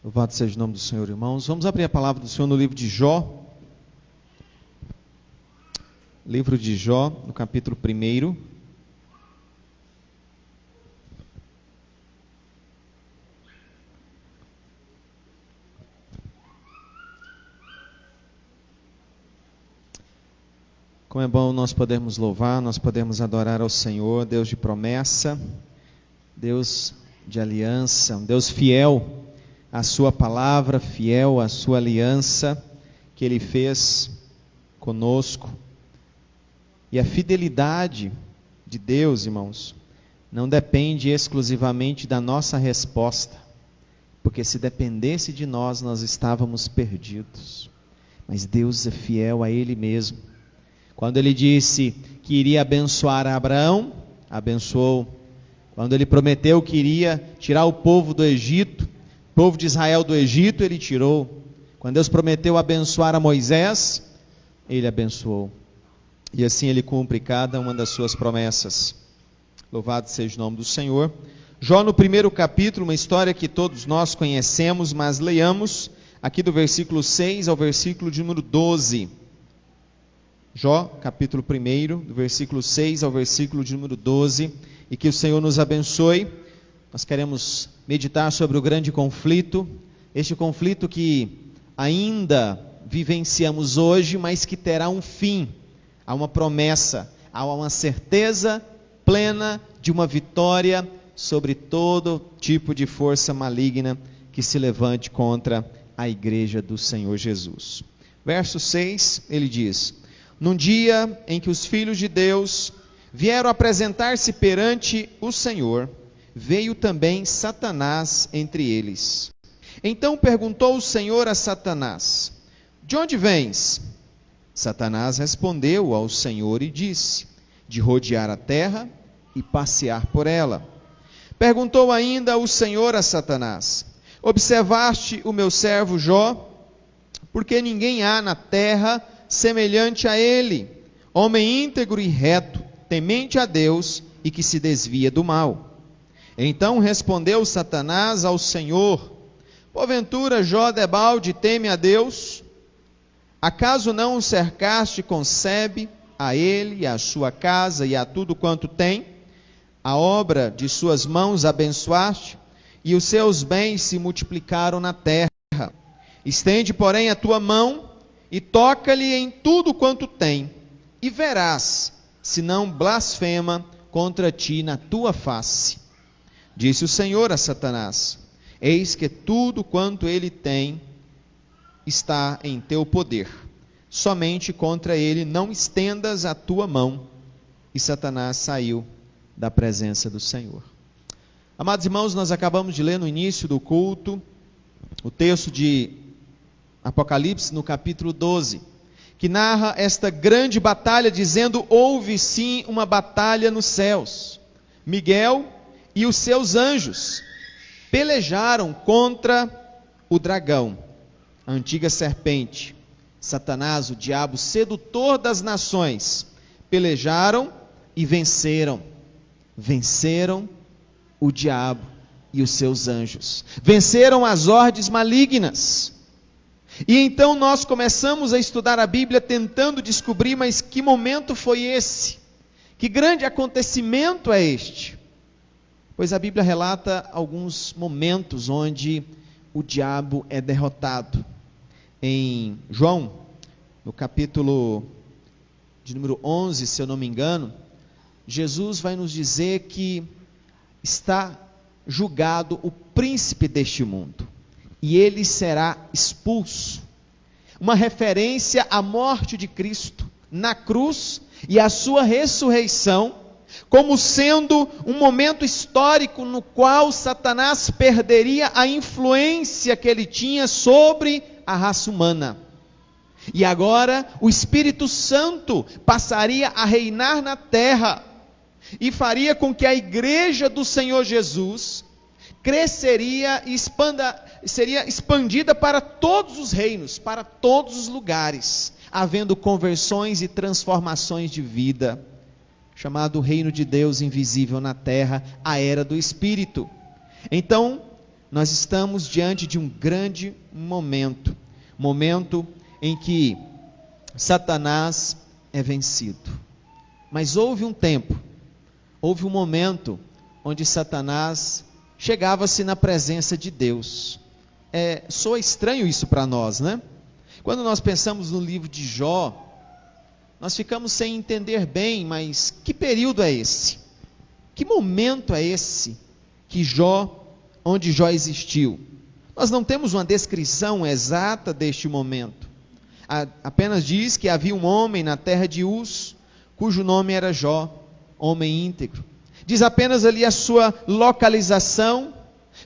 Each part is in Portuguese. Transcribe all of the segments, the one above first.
Louvado seja o nome do Senhor, irmãos. Vamos abrir a palavra do Senhor no livro de Jó. Livro de Jó, no capítulo 1. Como é bom nós podermos louvar, nós podemos adorar ao Senhor, Deus de promessa, Deus de aliança, um Deus fiel à sua palavra, fiel à sua aliança que Ele fez conosco. E a fidelidade de Deus, irmãos, não depende exclusivamente da nossa resposta, porque se dependesse de nós, nós estávamos perdidos. Mas Deus é fiel a Ele mesmo. Quando Ele disse que iria abençoar Abraão, abençoou. Quando Ele prometeu que iria tirar o povo do Egito, o povo de Israel do Egito, Ele tirou. Quando Deus prometeu abençoar a Moisés, Ele abençoou. E assim Ele cumpre cada uma das suas promessas. Louvado seja o nome do Senhor. Jó no 1º capítulo, uma história que todos nós conhecemos, mas leiamos aqui do versículo 6 ao versículo de número 12. Jó, capítulo 1, do versículo 6 ao versículo de número 12, e que o Senhor nos abençoe. Nós queremos meditar sobre o grande conflito, este conflito que ainda vivenciamos hoje, mas que terá um fim. Há uma promessa, há uma certeza plena de uma vitória sobre todo tipo de força maligna que se levante contra a igreja do Senhor Jesus. Verso 6, ele diz: num dia em que os filhos de Deus vieram apresentar-se perante o Senhor, veio também Satanás entre eles. Então perguntou o Senhor a Satanás: de onde vens? Satanás respondeu ao Senhor e disse: de rodear a terra e passear por ela. Perguntou ainda o Senhor a Satanás: observaste o meu servo Jó? Porque ninguém há na terra semelhante a ele, homem íntegro e reto, temente a Deus e que se desvia do mal. Então respondeu Satanás ao Senhor: porventura Jó debalde teme a Deus? Acaso não o cercaste com sebe, a ele, a sua casa e a tudo quanto tem? A obra de suas mãos abençoaste, e os seus bens se multiplicaram na terra. Estende, porém, a tua mão e toca-lhe em tudo quanto tem, e verás se não blasfema contra ti na tua face. Disse o Senhor a Satanás: eis que tudo quanto ele tem está em teu poder, somente contra ele não estendas a tua mão. E Satanás saiu da presença do Senhor. Amados irmãos, nós acabamos de ler no início do culto o texto de Apocalipse, no capítulo 12, que narra esta grande batalha, dizendo: houve sim uma batalha nos céus. Miguel e os seus anjos pelejaram contra o dragão, a antiga serpente, Satanás, o diabo sedutor das nações. Pelejaram e venceram. Venceram o diabo e os seus anjos. Venceram as hordes malignas. E então nós começamos a estudar a Bíblia tentando descobrir, mas que momento foi esse? Que grande acontecimento é este? Pois a Bíblia relata alguns momentos onde o diabo é derrotado. Em João, no capítulo de número 11, se eu não me engano, Jesus vai nos dizer que está julgado o príncipe deste mundo, e ele será expulso. Uma referência à morte de Cristo na cruz e à sua ressurreição, como sendo um momento histórico no qual Satanás perderia a influência que ele tinha sobre a raça humana. E agora o Espírito Santo passaria a reinar na terra e faria com que a igreja do Senhor Jesus cresceria e seria expandida para todos os reinos, para todos os lugares, havendo conversões e transformações de vida, chamado Reino de Deus invisível na terra, a era do Espírito. Então, nós estamos diante de um grande momento em que Satanás é vencido. Mas houve um momento onde Satanás chegava-se na presença de Deus. Soa estranho isso para nós, né? Quando nós pensamos no livro de Jó, nós ficamos sem entender bem, mas que período é esse? Que momento é esse onde Jó existiu? Nós não temos uma descrição exata deste momento. Apenas diz que havia um homem na terra de Uz, cujo nome era Jó, homem íntegro. Diz apenas ali a sua localização,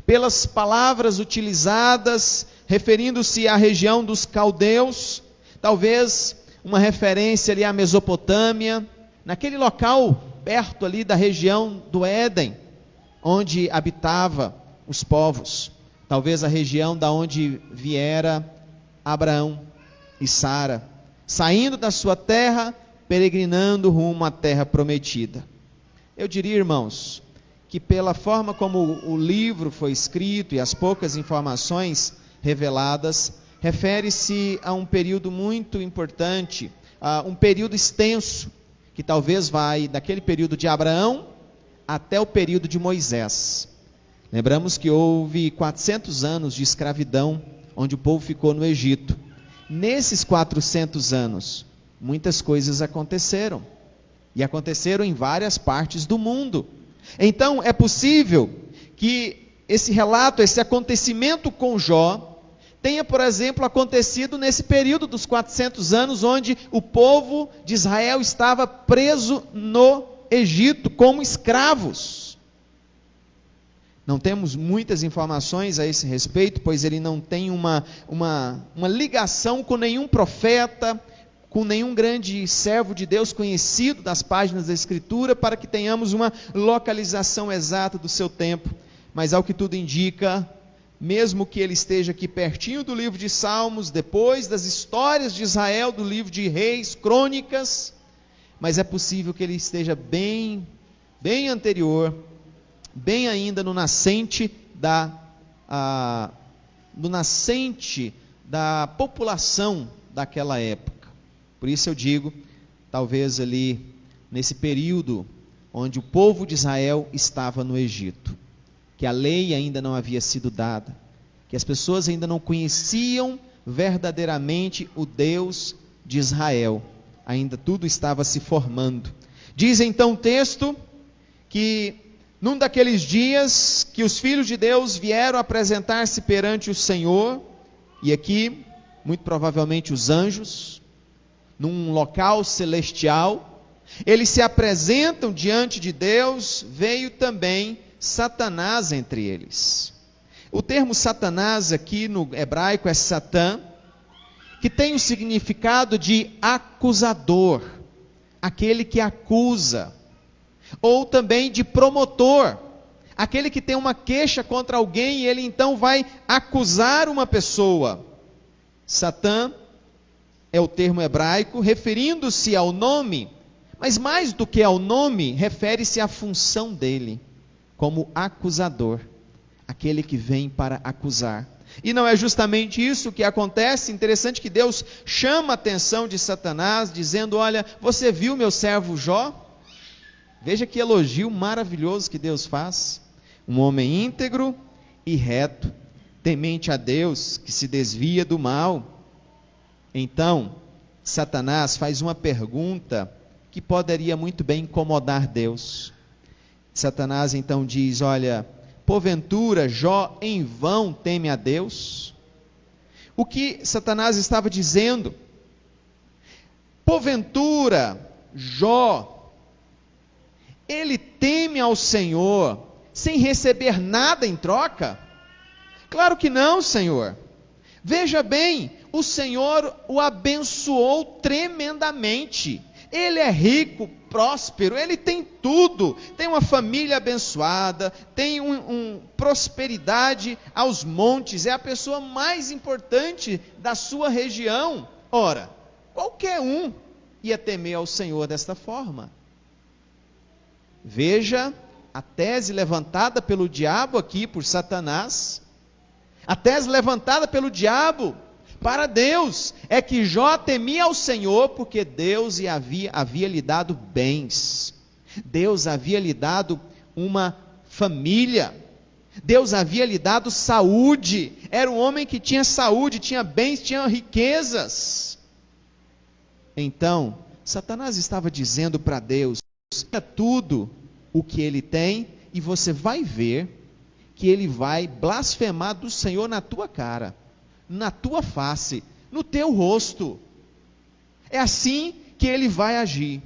pelas palavras utilizadas, referindo-se à região dos caldeus, talvez uma referência ali à Mesopotâmia, naquele local perto ali da região do Éden, onde habitava os povos, talvez a região da onde viera Abraão e Sara, saindo da sua terra, peregrinando rumo à terra prometida. Eu diria, irmãos, que pela forma como o livro foi escrito e as poucas informações reveladas, refere-se a um período muito importante, a um período extenso, que talvez vai daquele período de Abraão até o período de Moisés. Lembramos que houve 400 anos de escravidão, onde o povo ficou no Egito. Nesses 400 anos, muitas coisas aconteceram, e aconteceram em várias partes do mundo. Então, é possível que esse relato, esse acontecimento com Jó, tenha, por exemplo, acontecido nesse período dos 400 anos, onde o povo de Israel estava preso no Egito, como escravos. Não temos muitas informações a esse respeito, pois ele não tem uma ligação com nenhum profeta, com nenhum grande servo de Deus conhecido das páginas da Escritura, para que tenhamos uma localização exata do seu tempo. Mas ao que tudo indica, mesmo que ele esteja aqui pertinho do livro de Salmos, depois das histórias de Israel, do livro de Reis, Crônicas, mas é possível que ele esteja bem anterior, bem ainda no nascente da população daquela época. Por isso eu digo, talvez ali nesse período onde o povo de Israel estava no Egito, que a lei ainda não havia sido dada, que as pessoas ainda não conheciam verdadeiramente o Deus de Israel, ainda tudo estava se formando. Diz então o texto que num daqueles dias que os filhos de Deus vieram apresentar-se perante o Senhor, e aqui muito provavelmente os anjos, num local celestial, eles se apresentam diante de Deus, veio também Satanás entre eles. O termo Satanás aqui no hebraico é Satã, que tem o significado de acusador, aquele que acusa, ou também de promotor, aquele que tem uma queixa contra alguém e ele então vai acusar uma pessoa. Satã é o termo hebraico, referindo-se ao nome, mas mais do que ao nome, refere-se à função dele, como acusador, aquele que vem para acusar. E não é justamente isso que acontece. Interessante que Deus chama a atenção de Satanás, dizendo: olha, você viu meu servo Jó? Veja que elogio maravilhoso que Deus faz. Um homem íntegro e reto, temente a Deus, que se desvia do mal. Então, Satanás faz uma pergunta que poderia muito bem incomodar Deus. Satanás então diz: olha, porventura Jó em vão teme a Deus? O que Satanás estava dizendo? Porventura Jó, ele teme ao Senhor sem receber nada em troca? Claro que não, Senhor. Veja bem, o Senhor o abençoou tremendamente. Ele é rico, próspero, ele tem tudo, tem uma família abençoada, tem prosperidade aos montes, é a pessoa mais importante da sua região. Ora, qualquer um ia temer ao Senhor desta forma. Veja a tese levantada pelo diabo aqui, por Satanás, A tese levantada pelo diabo para Deus é que Jó temia ao Senhor porque Deus havia lhe dado bens. Deus havia lhe dado uma família. Deus havia lhe dado saúde. Era um homem que tinha saúde, tinha bens, tinha riquezas. Então, Satanás estava dizendo para Deus: é tudo o que ele tem, e você vai ver que ele vai blasfemar do Senhor na tua cara, na tua face, no teu rosto. É assim que ele vai agir.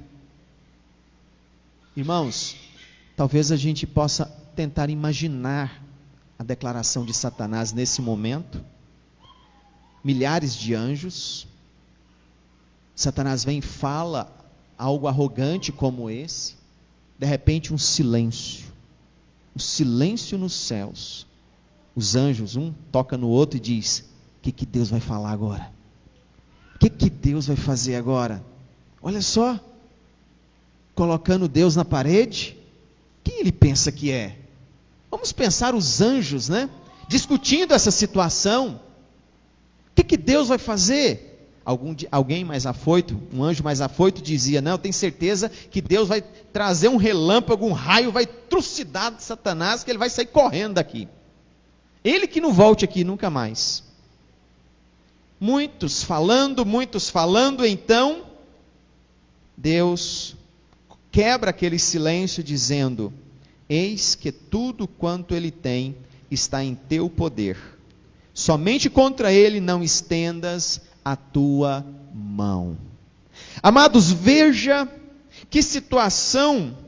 Irmãos, talvez a gente possa tentar imaginar a declaração de Satanás nesse momento. Milhares de anjos. Satanás vem e fala algo arrogante como esse. De repente um silêncio nos céus. Os anjos, um toca no outro e diz: o que Deus vai falar agora? O que Deus vai fazer agora? Olha só, colocando Deus na parede. Quem ele pensa que é? Vamos pensar os anjos, né? Discutindo essa situação. O que Deus vai fazer? Alguém mais afoito, um anjo mais afoito dizia: não, eu tenho certeza que Deus vai trazer um relâmpago, um raio, vai trucidar de Satanás, que ele vai sair correndo daqui. Ele que não volte aqui nunca mais. Muitos falando, então Deus quebra aquele silêncio dizendo: eis que tudo quanto ele tem está em teu poder. Somente contra ele não estendas a tua mão. Amados, veja que situação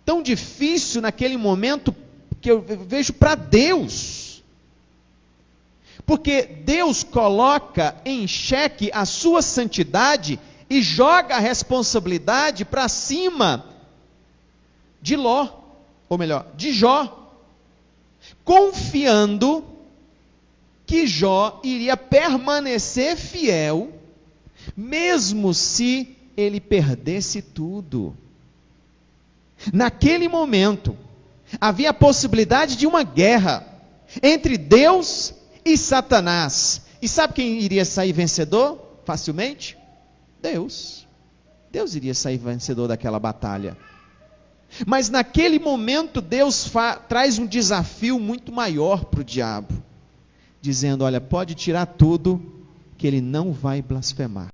tão difícil naquele momento que eu vejo para Deus. Porque Deus coloca em xeque a sua santidade e joga a responsabilidade para cima de Jó, confiando que Jó iria permanecer fiel, mesmo se ele perdesse tudo. Naquele momento, havia a possibilidade de uma guerra entre Deus e Satanás. E sabe quem iria sair vencedor facilmente? Deus. Deus iria sair vencedor daquela batalha. Mas naquele momento, Deus traz um desafio muito maior para o diabo, dizendo: olha, pode tirar tudo, que ele não vai blasfemar,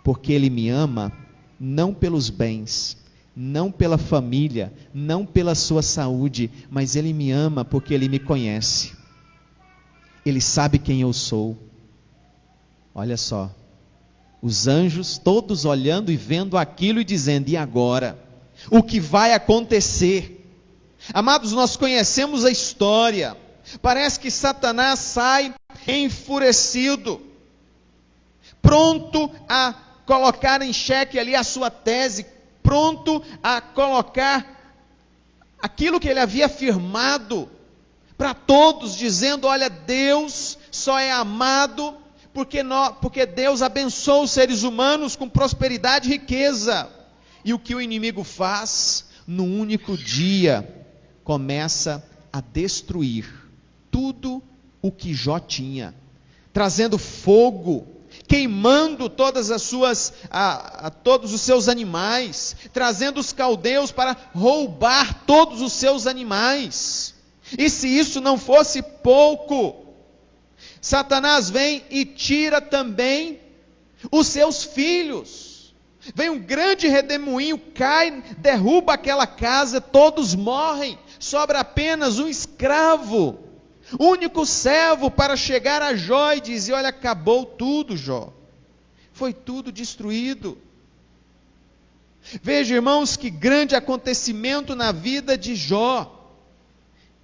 porque ele me ama, não pelos bens, não pela família, não pela sua saúde, mas ele me ama porque ele me conhece, ele sabe quem eu sou. Olha só, os anjos todos olhando e vendo aquilo e dizendo: e agora? O que vai acontecer? Amados, nós conhecemos a história. Parece que Satanás sai enfurecido, pronto a colocar em xeque ali a sua tese, pronto a colocar aquilo que ele havia afirmado para todos, dizendo: olha, Deus só é amado porque Deus abençoa os seres humanos com prosperidade e riqueza. E o que o inimigo faz? Num único dia, começa a destruir tudo o que Jó tinha, trazendo fogo, queimando todos os seus animais, trazendo os caldeus para roubar todos os seus animais. E se isso não fosse pouco, Satanás vem e tira também os seus filhos. Vem um grande redemoinho, cai, derruba aquela casa, todos morrem, sobra apenas um escravo, único servo para chegar a Jó e dizer: olha, acabou tudo, Jó, foi tudo destruído. Veja, irmãos, que grande acontecimento na vida de Jó.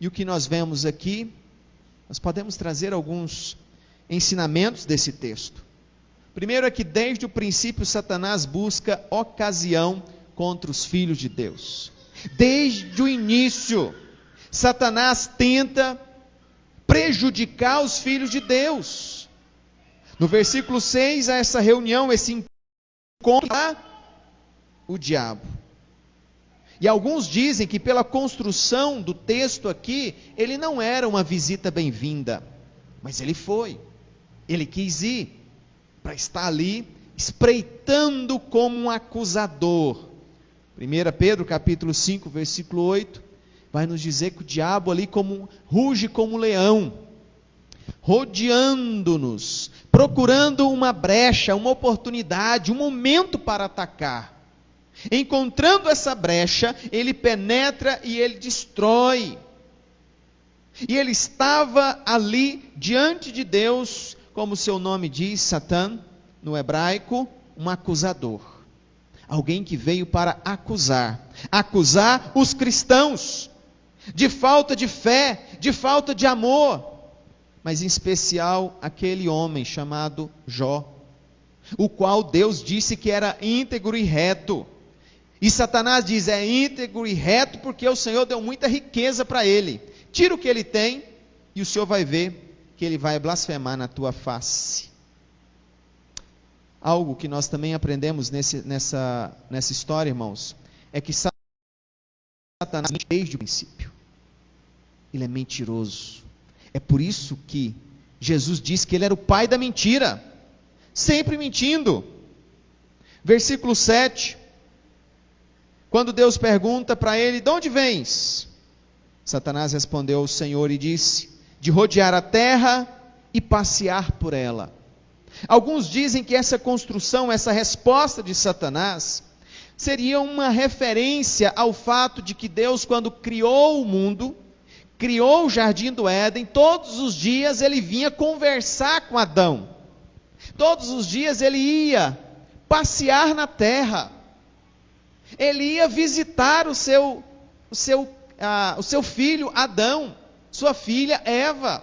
E o que nós vemos aqui, nós podemos trazer alguns ensinamentos desse texto. Primeiro é que desde o princípio Satanás busca ocasião contra os filhos de Deus. Desde o início, Satanás tenta prejudicar os filhos de Deus. No versículo 6, há essa reunião, esse encontro, o diabo. E alguns dizem que pela construção do texto aqui, ele não era uma visita bem-vinda, mas ele foi. Ele quis ir para estar ali espreitando como um acusador. 1 Pedro capítulo 5, versículo 8, vai nos dizer que o diabo ali ruge como um leão, rodeando-nos, procurando uma brecha, uma oportunidade, um momento para atacar. Encontrando essa brecha, ele penetra e ele destrói. E ele estava ali diante de Deus, como seu nome diz, Satã, no hebraico, um acusador. Alguém que veio para acusar os cristãos de falta de fé, de falta de amor, mas em especial aquele homem chamado Jó, o qual Deus disse que era íntegro e reto. E Satanás diz, é íntegro e reto porque o Senhor deu muita riqueza para ele. Tira o que ele tem e o Senhor vai ver que ele vai blasfemar na tua face. Algo que nós também aprendemos nessa história, irmãos, é que Satanás, desde o princípio, ele é mentiroso. É por isso que Jesus disse que ele era o pai da mentira, sempre mentindo. Versículo 7, quando Deus pergunta para ele, de onde vens? Satanás respondeu ao Senhor e disse, de rodear a terra e passear por ela. Alguns dizem que essa construção, essa resposta de Satanás, seria uma referência ao fato de que Deus, quando criou o mundo, criou o jardim do Éden, todos os dias ele vinha conversar com Adão. Todos os dias ele ia passear na terra. Ele ia visitar o seu filho Adão, sua filha Eva.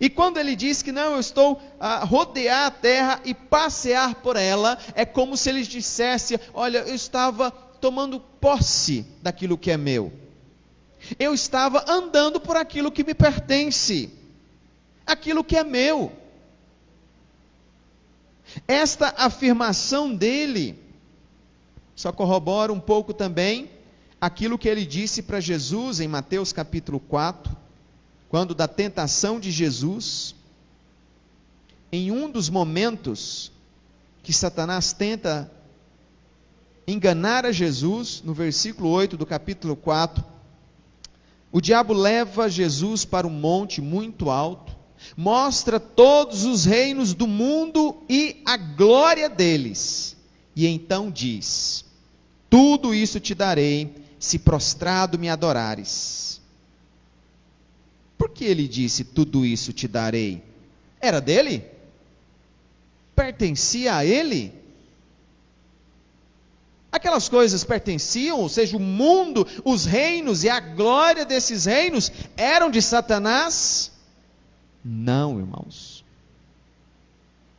E quando ele diz que não, eu estou a rodear a terra e passear por ela, é como se ele dissesse, olha, eu estava tomando posse daquilo que é meu. Eu estava andando por aquilo que me pertence, aquilo que é meu. Esta afirmação dele só corrobora um pouco também aquilo que ele disse para Jesus em Mateus capítulo 4, quando da tentação de Jesus, em um dos momentos que Satanás tenta enganar a Jesus, no versículo 8 do capítulo 4, o diabo leva Jesus para um monte muito alto, mostra todos os reinos do mundo e a glória deles, e então diz, tudo isso te darei, se prostrado me adorares. Por que ele disse, tudo isso te darei? Era dele? Pertencia a ele? Aquelas coisas pertenciam, ou seja, o mundo, os reinos e a glória desses reinos eram de Satanás? Não, irmãos.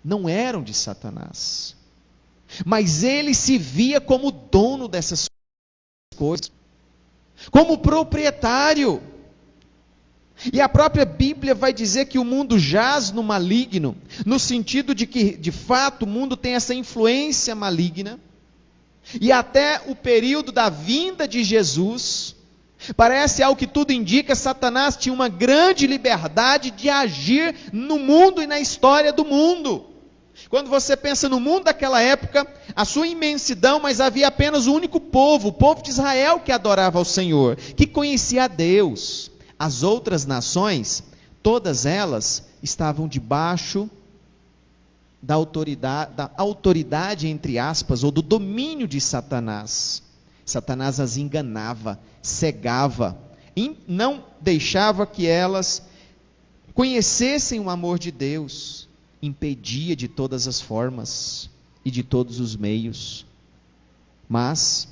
Não eram de Satanás. Mas ele se via como dono dessas coisas, como proprietário. E a própria Bíblia vai dizer que o mundo jaz no maligno, no sentido de que, de fato, o mundo tem essa influência maligna. E até o período da vinda de Jesus, parece ao que tudo indica, Satanás tinha uma grande liberdade de agir no mundo e na história do mundo. Quando você pensa no mundo daquela época, a sua imensidão, mas havia apenas um único povo, o povo de Israel que adorava ao Senhor, que conhecia a Deus. As outras nações, todas elas estavam debaixo da autoridade, entre aspas, ou do domínio de Satanás. Satanás as enganava, cegava, e não deixava que elas conhecessem o amor de Deus, impedia de todas as formas e de todos os meios. Mas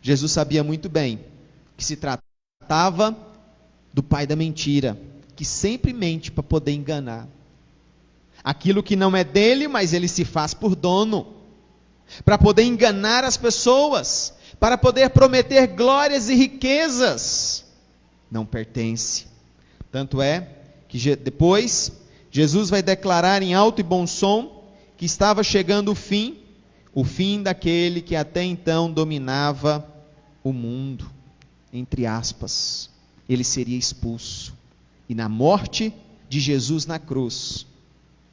Jesus sabia muito bem que se tratava do pai da mentira, que sempre mente para poder enganar. Aquilo que não é dele, mas ele se faz por dono, para poder enganar as pessoas, para poder prometer glórias e riquezas, não pertence. Tanto é que depois Jesus vai declarar em alto e bom som que estava chegando o fim daquele que até então dominava o mundo, entre aspas. Ele seria expulso. E na morte de Jesus na cruz,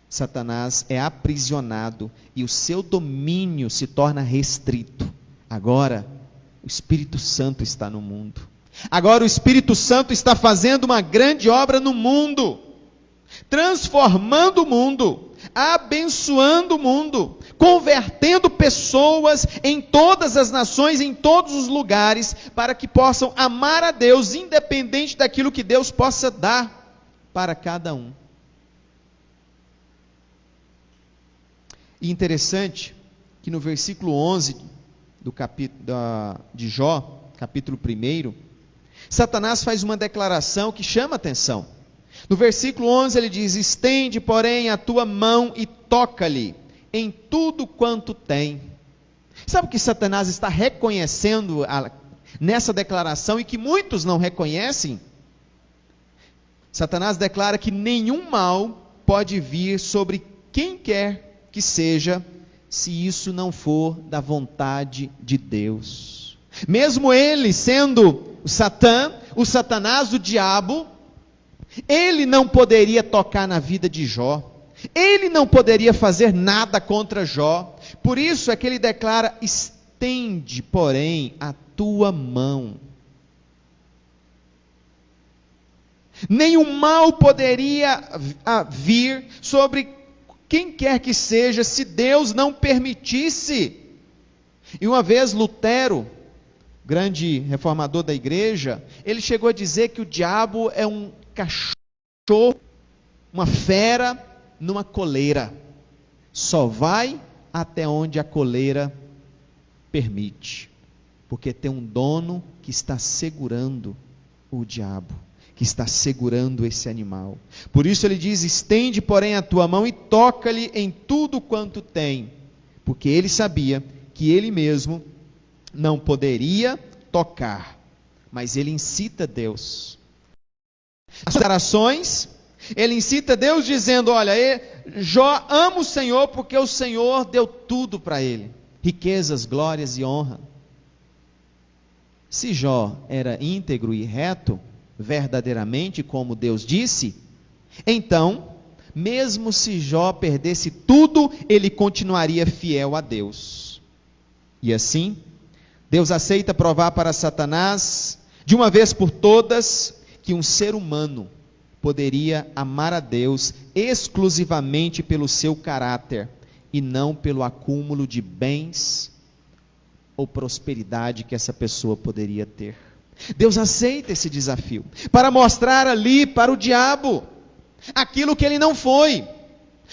Satanás é aprisionado e o seu domínio se torna restrito. Agora, o Espírito Santo está no mundo. Agora o Espírito Santo está fazendo uma grande obra no mundo, transformando o mundo, abençoando o mundo, convertendo pessoas em todas as nações, em todos os lugares, para que possam amar a Deus, independente daquilo que Deus possa dar para cada um. E interessante que no versículo 11 de Jó, capítulo 1, Satanás faz uma declaração que chama atenção. No versículo 11 ele diz: estende, porém, a tua mão e toca-lhe em tudo quanto tem. Sabe o que Satanás está reconhecendo nessa declaração e que muitos não reconhecem? Satanás declara que nenhum mal pode vir sobre quem quer que seja, se isso não for da vontade de Deus. Mesmo ele sendo o Satanás, o diabo, ele não poderia tocar na vida de Jó. Ele não poderia fazer nada contra Jó. Por isso é que ele declara: estende, porém, a tua mão. Nenhum mal poderia vir sobre quem quer que seja, se Deus não permitisse. E uma vez Lutero, grande reformador da igreja, ele chegou a dizer que o diabo é um cachorro, uma fera numa coleira. Só vai até onde a coleira permite, porque tem um dono que está segurando o diabo, que está segurando esse animal. Por isso ele diz: estende, porém, a tua mão e toca-lhe em tudo quanto tem, porque ele sabia que ele mesmo não poderia tocar, mas ele incita Deus. As orações, ele incita Deus dizendo: olha, Jó ama o Senhor porque o Senhor deu tudo para ele, riquezas, glórias e honra. Se Jó era íntegro e reto, verdadeiramente, como Deus disse, então, mesmo se Jó perdesse tudo, ele continuaria fiel a Deus. E assim, Deus aceita provar para Satanás, de uma vez por todas, que um ser humano poderia amar a Deus exclusivamente pelo seu caráter, e não pelo acúmulo de bens ou prosperidade que essa pessoa poderia ter. Deus aceita esse desafio, para mostrar ali para o diabo aquilo que ele não foi.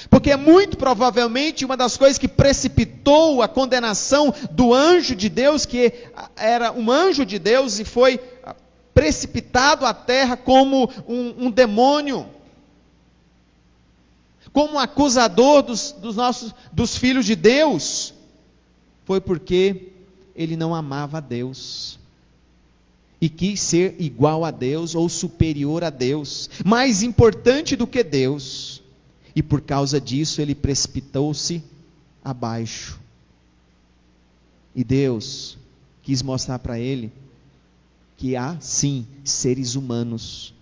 Porque muito provavelmente uma das coisas que precipitou a condenação do anjo de Deus, que era um anjo de Deus e foi precipitado à terra como um demônio, como um acusador dos filhos de Deus, foi porque ele não amava a Deus e quis ser igual a Deus ou superior a Deus, mais importante do que Deus. E por causa disso ele precipitou-se abaixo. E Deus quis mostrar para ele que há sim seres humanos,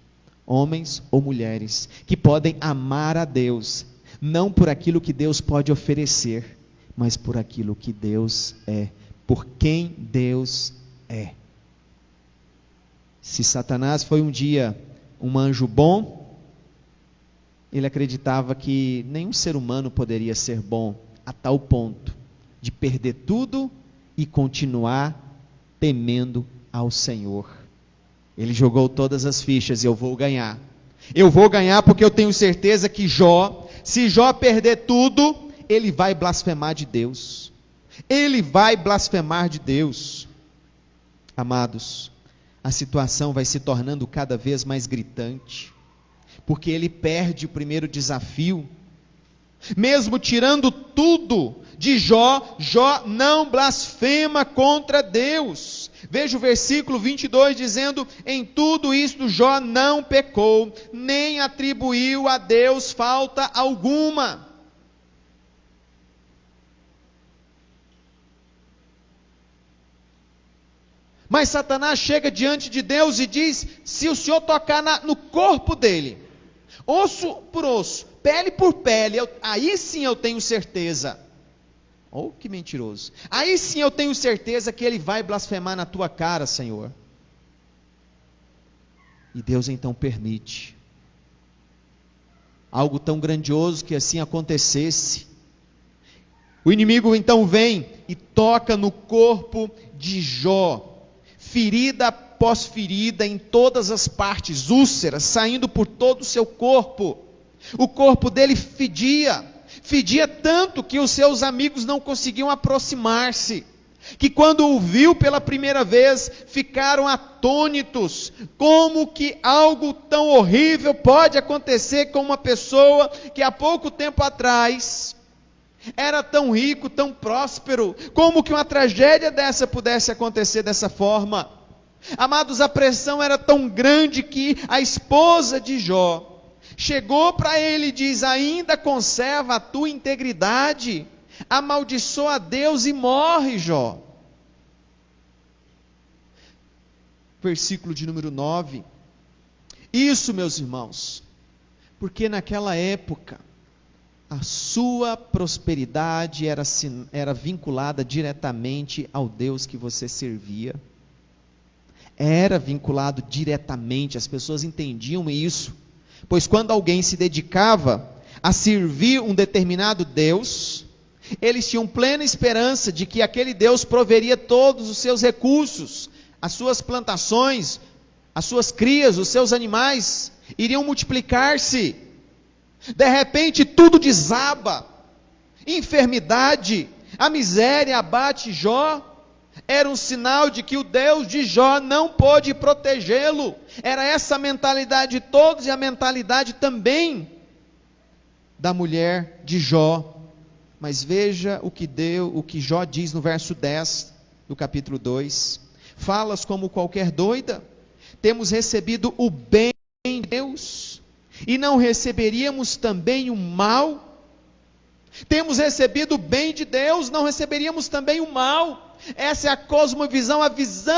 homens ou mulheres, que podem amar a Deus, não por aquilo que Deus pode oferecer, mas por aquilo que Deus é, por quem Deus é. Se Satanás foi um dia um anjo bom, ele acreditava que nenhum ser humano poderia ser bom a tal ponto de perder tudo e continuar temendo ao Senhor. Ele jogou todas as fichas: eu vou ganhar. Eu vou ganhar porque eu tenho certeza que se Jó perder tudo, ele vai blasfemar de Deus. Ele vai blasfemar de Deus. Amados, a situação vai se tornando cada vez mais gritante, porque ele perde o primeiro desafio. Mesmo tirando tudo de Jó, Jó não blasfema contra Deus. Veja o versículo 22 dizendo: em tudo isto Jó não pecou, nem atribuiu a Deus falta alguma. Mas Satanás chega diante de Deus e diz: se o Senhor tocar no corpo dele, osso por osso, pele por pele, aí sim eu tenho certeza. Oh, que mentiroso. Aí sim eu tenho certeza que ele vai blasfemar na tua cara, Senhor. E Deus então permite algo tão grandioso que assim acontecesse. O inimigo então vem e toca no corpo de Jó, ferida após ferida em todas as partes, úlceras saindo por todo o seu corpo. O corpo dele fedia tanto que os seus amigos não conseguiam aproximar-se, que quando o viu pela primeira vez, ficaram atônitos. Como que algo tão horrível pode acontecer com uma pessoa que há pouco tempo atrás era tão rico, tão próspero? Como que uma tragédia dessa pudesse acontecer dessa forma? Amados, a pressão era tão grande que a esposa de Jó chegou para ele e diz: ainda conserva a tua integridade? Amaldiçoa a Deus e morre, Jó. Versículo de número 9. Isso, meus irmãos, porque naquela época a sua prosperidade era vinculada diretamente ao Deus que você servia. Era vinculado diretamente, as pessoas entendiam isso. Pois quando alguém se dedicava a servir um determinado Deus, eles tinham plena esperança de que aquele Deus proveria todos os seus recursos, as suas plantações, as suas crias, os seus animais iriam multiplicar-se. De repente tudo desaba, enfermidade, a miséria abate Jó. Era um sinal de que o Deus de Jó não pôde protegê-lo. Era essa a mentalidade de todos e a mentalidade também da mulher de Jó. Mas veja o que Jó diz no verso 10 do capítulo 2. Falas como qualquer doida? Temos recebido o bem de Deus, e não receberíamos também o mal? Temos recebido o bem de Deus, não receberíamos também o mal? Essa é a cosmovisão, a visão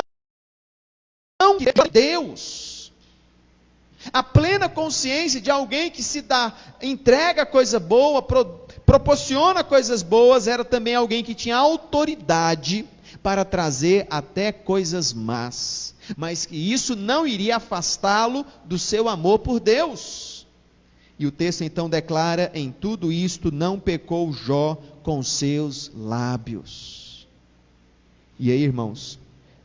de Deus. A plena consciência de alguém que se dá, entrega coisa boa, proporciona coisas boas, era também alguém que tinha autoridade para trazer até coisas más, mas que isso não iria afastá-lo do seu amor por Deus. E o texto então declara: em tudo isto não pecou Jó com seus lábios. E aí, irmãos,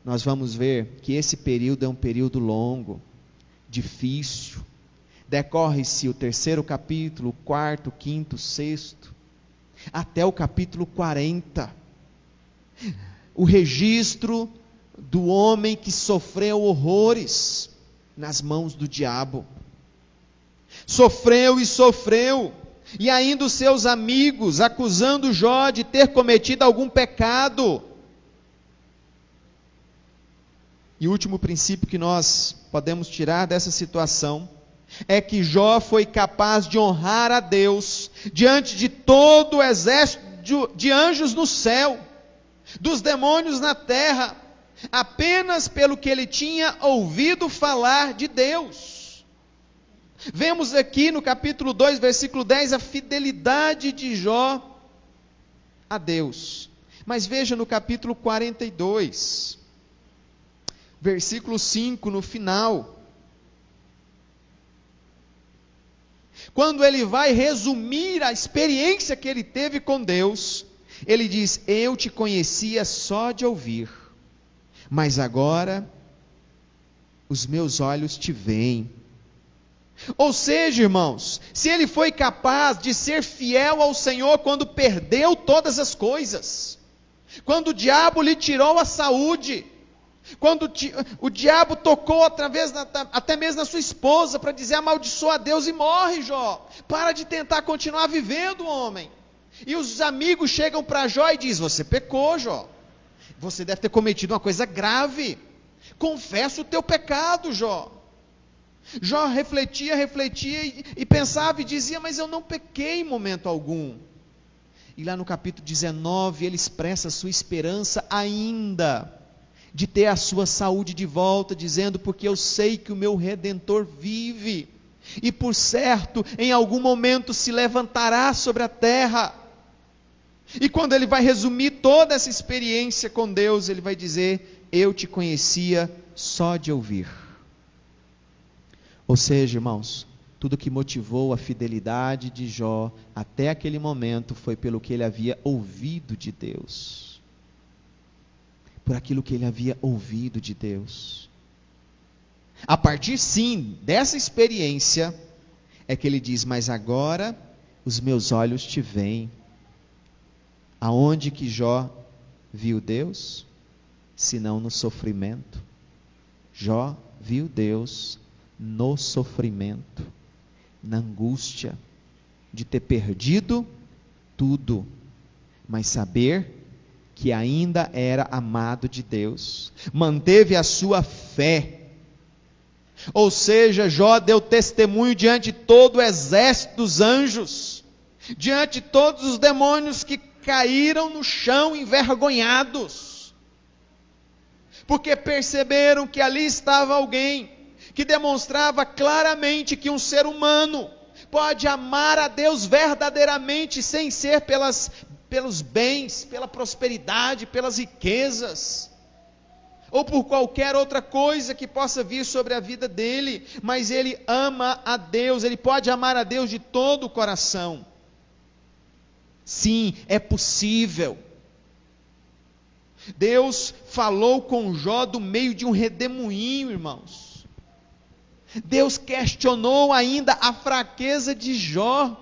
nós vamos ver que esse período é um período longo, difícil. Decorre-se o 3º capítulo, o 4º, 5º, 6º, até o capítulo 40. O registro do homem que sofreu horrores nas mãos do diabo. Sofreu, e ainda os seus amigos acusando Jó de ter cometido algum pecado. E o último princípio que nós podemos tirar dessa situação é que Jó foi capaz de honrar a Deus diante de todo o exército de anjos no céu, dos demônios na terra, apenas pelo que ele tinha ouvido falar de Deus. Vemos aqui no capítulo 2, versículo 10, a fidelidade de Jó a Deus. Mas veja no capítulo 42, versículo 5, no final, quando ele vai resumir a experiência que ele teve com Deus, ele diz: eu te conhecia só de ouvir, mas agora os meus olhos te veem. Ou seja, irmãos, se ele foi capaz de ser fiel ao Senhor quando perdeu todas as coisas, quando o diabo lhe tirou a saúde, quando o diabo tocou até mesmo na sua esposa para dizer: amaldiçoa a Deus e morre, Jó, para de tentar continuar vivendo, homem. E os amigos chegam para Jó e dizem: você pecou, Jó, você deve ter cometido uma coisa grave, confessa o teu pecado, Jó. Jó refletia e pensava e dizia: mas eu não pequei em momento algum. E lá no capítulo 19 ele expressa a sua esperança ainda de ter a sua saúde de volta, dizendo: porque eu sei que o meu Redentor vive, e por certo, em algum momento se levantará sobre a terra. E quando ele vai resumir toda essa experiência com Deus, ele vai dizer: eu te conhecia só de ouvir. Ou seja, irmãos, tudo que motivou a fidelidade de Jó até aquele momento foi pelo que ele havia ouvido de Deus. Por aquilo que ele havia ouvido de Deus. A partir sim dessa experiência é que ele diz: mas agora os meus olhos te veem. Aonde que Jó viu Deus? Senão no sofrimento. Jó viu Deus no sofrimento, na angústia de ter perdido tudo, mas saber que ainda era amado de Deus, manteve a sua fé. Ou seja, Jó deu testemunho diante de todo o exército dos anjos, diante de todos os demônios que caíram no chão envergonhados, porque perceberam que ali estava alguém que demonstrava claramente que um ser humano pode amar a Deus verdadeiramente sem ser pelos bens, pela prosperidade, pelas riquezas, ou por qualquer outra coisa que possa vir sobre a vida dele, mas ele ama a Deus, ele pode amar a Deus de todo o coração. Sim, é possível. Deus falou com Jó do meio de um redemoinho, irmãos. Deus questionou ainda a fraqueza de Jó,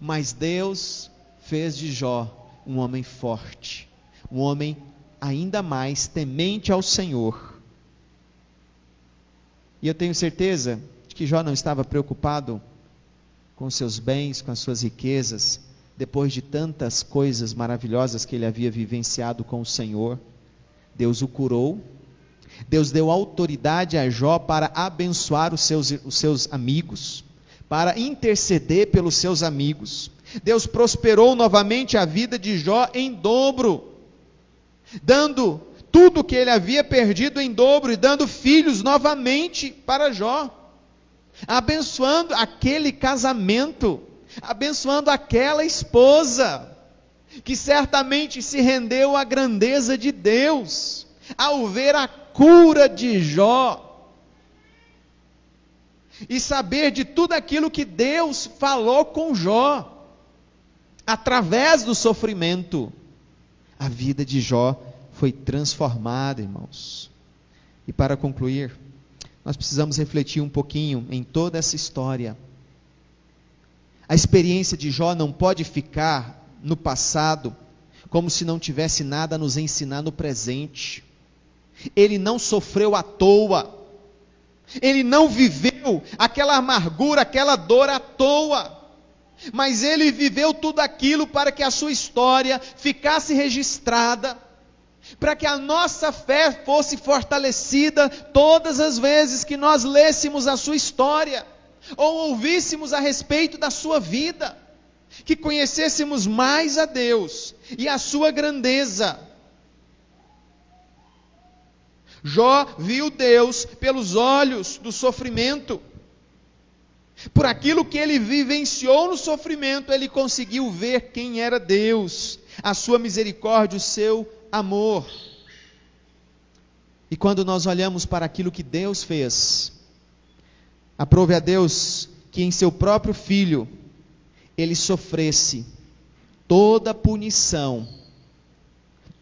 mas Deus fez de Jó um homem forte, um homem ainda mais temente ao Senhor. E eu tenho certeza de que Jó não estava preocupado com seus bens, com as suas riquezas, depois de tantas coisas maravilhosas que ele havia vivenciado com o Senhor. Deus o curou, Deus deu autoridade a Jó para abençoar os seus amigos, para interceder pelos seus amigos. Deus prosperou novamente a vida de Jó em dobro, dando tudo que ele havia perdido em dobro, e dando filhos novamente para Jó, abençoando aquele casamento, abençoando aquela esposa, que certamente se rendeu à grandeza de Deus, ao ver a cura de Jó, e saber de tudo aquilo que Deus falou com Jó, através do sofrimento. A vida de Jó foi transformada, irmãos. E para concluir, nós precisamos refletir um pouquinho em toda essa história. A experiência de Jó não pode ficar no passado, como se não tivesse nada a nos ensinar no presente. Ele não sofreu à toa, ele não viveu aquela amargura, aquela dor à toa, mas ele viveu tudo aquilo para que a sua história ficasse registrada, para que a nossa fé fosse fortalecida todas as vezes que nós lêssemos a sua história, ou ouvíssemos a respeito da sua vida, que conhecêssemos mais a Deus e a sua grandeza. Jó viu Deus pelos olhos do sofrimento. Por aquilo que ele vivenciou no sofrimento, ele conseguiu ver quem era Deus, a sua misericórdia, o seu amor. E quando nós olhamos para aquilo que Deus fez, aprove a Deus que em seu próprio Filho, ele sofresse toda a punição,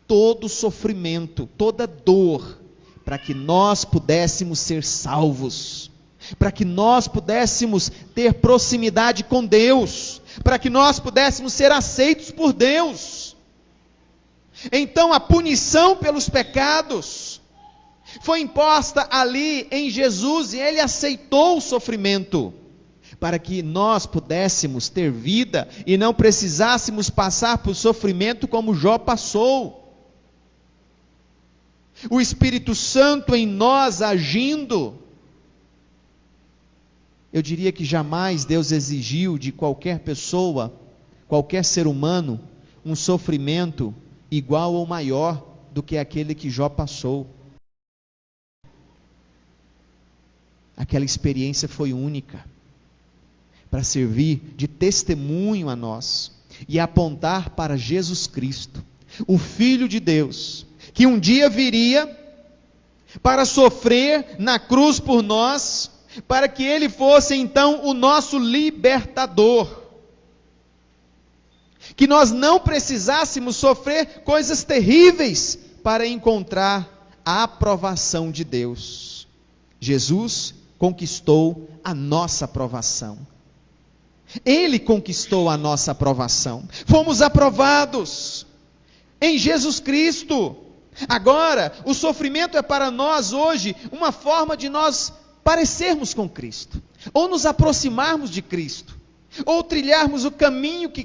todo o sofrimento, toda dor, para que nós pudéssemos ser salvos, para que nós pudéssemos ter proximidade com Deus, para que nós pudéssemos ser aceitos por Deus. Então a punição pelos pecados foi imposta ali em Jesus, e ele aceitou o sofrimento, para que nós pudéssemos ter vida, e não precisássemos passar por sofrimento como Jó passou. O Espírito Santo em nós agindo, eu diria que jamais Deus exigiu de qualquer pessoa, qualquer ser humano, um sofrimento igual ou maior do que aquele que Jó passou. Aquela experiência foi única, para servir de testemunho a nós e apontar para Jesus Cristo, o Filho de Deus, que um dia viria para sofrer na cruz por nós, para que Ele fosse então o nosso libertador. Que nós não precisássemos sofrer coisas terríveis para encontrar a aprovação de Deus. Jesus conquistou a nossa aprovação. Ele conquistou a nossa aprovação. Fomos aprovados em Jesus Cristo. Agora, o sofrimento é para nós hoje uma forma de nós parecermos com Cristo, ou nos aproximarmos de Cristo, ou trilharmos o caminho que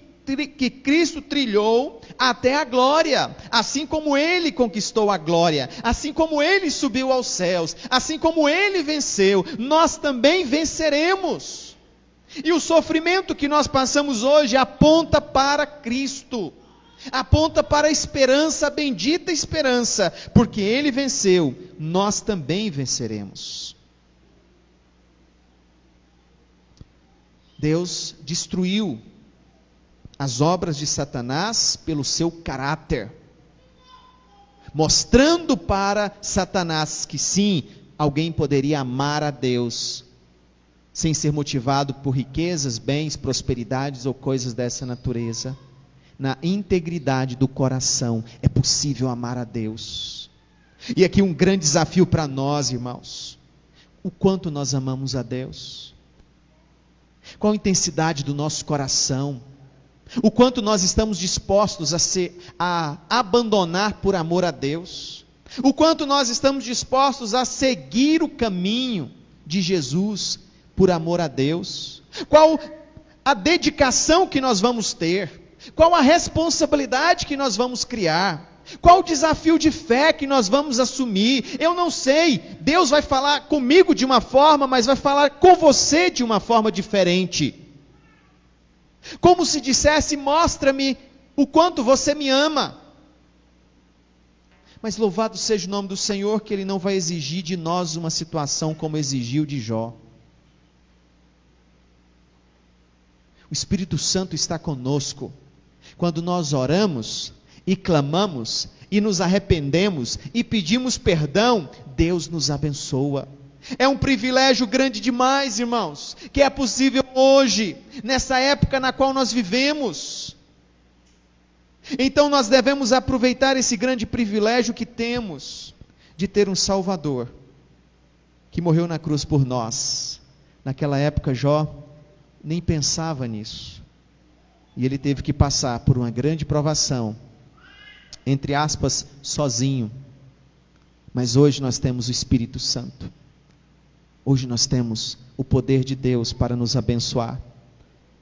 Cristo trilhou até a glória, assim como Ele conquistou a glória, assim como Ele subiu aos céus, assim como Ele venceu, nós também venceremos. E o sofrimento que nós passamos hoje aponta para Cristo, aponta para a esperança, a bendita esperança, porque Ele venceu, nós também venceremos. Deus destruiu as obras de Satanás pelo seu caráter, mostrando para Satanás que sim, alguém poderia amar a Deus, sem ser motivado por riquezas, bens, prosperidades ou coisas dessa natureza. Na integridade do coração é possível amar a Deus. E aqui um grande desafio para nós, irmãos: o quanto nós amamos a Deus, qual a intensidade do nosso coração, o quanto nós estamos dispostos a abandonar por amor a Deus, o quanto nós estamos dispostos a seguir o caminho de Jesus por amor a Deus, qual a dedicação que nós vamos ter, qual a responsabilidade que nós vamos criar, qual o desafio de fé que nós vamos assumir. Eu não sei, Deus vai falar comigo de uma forma, mas vai falar com você de uma forma diferente. Como se dissesse: mostra-me o quanto você me ama. Mas louvado seja o nome do Senhor, que Ele não vai exigir de nós uma situação como exigiu de Jó. O Espírito Santo está conosco. Quando nós oramos e clamamos e nos arrependemos e pedimos perdão, Deus nos abençoa. É um privilégio grande demais, irmãos, que é possível hoje, nessa época na qual nós vivemos. Então nós devemos aproveitar esse grande privilégio que temos, de ter um Salvador, que morreu na cruz por nós. Naquela época Jó nem pensava nisso, e ele teve que passar por uma grande provação, entre aspas, sozinho. Mas hoje nós temos o Espírito Santo. Hoje nós temos o poder de Deus para nos abençoar.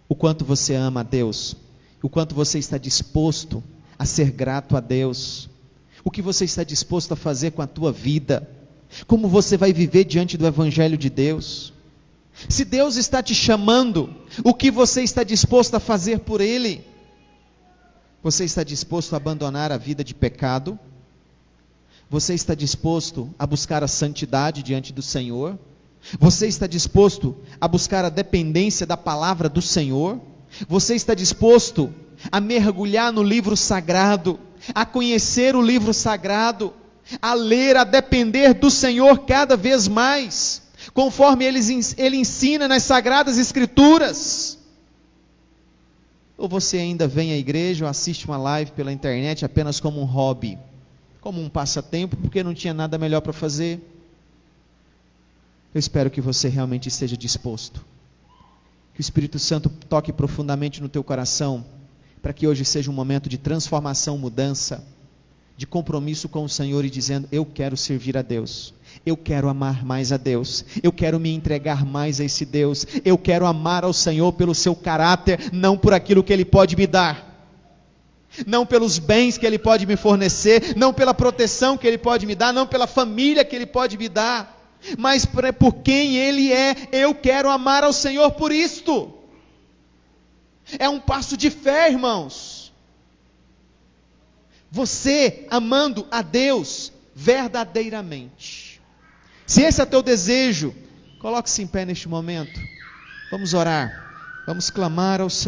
O quanto você ama a Deus, o quanto você está disposto a ser grato a Deus, o que você está disposto a fazer com a tua vida, como você vai viver diante do Evangelho de Deus. Se Deus está te chamando, o que você está disposto a fazer por Ele? Você está disposto a abandonar a vida de pecado? Você está disposto a buscar a santidade diante do Senhor? Você está disposto a buscar a dependência da palavra do Senhor? Você está disposto a mergulhar no livro sagrado, a conhecer o livro sagrado, a ler, a depender do Senhor cada vez mais, conforme Ele ensina nas Sagradas Escrituras? Ou você ainda vem à igreja ou assiste uma live pela internet apenas como um hobby, como um passatempo, porque não tinha nada melhor para fazer? Eu espero que você realmente esteja disposto, que o Espírito Santo toque profundamente no teu coração, para que hoje seja um momento de transformação, mudança, de compromisso com o Senhor e dizendo: eu quero servir a Deus, eu quero amar mais a Deus, eu quero me entregar mais a esse Deus, eu quero amar ao Senhor pelo seu caráter, não por aquilo que Ele pode me dar, não pelos bens que Ele pode me fornecer, não pela proteção que Ele pode me dar, não pela família que Ele pode me dar, mas por quem Ele é. Eu quero amar ao Senhor por isto. É um passo de fé, irmãos. Você amando a Deus verdadeiramente. Se esse é teu desejo, coloque-se em pé neste momento. Vamos orar, vamos clamar ao Senhor.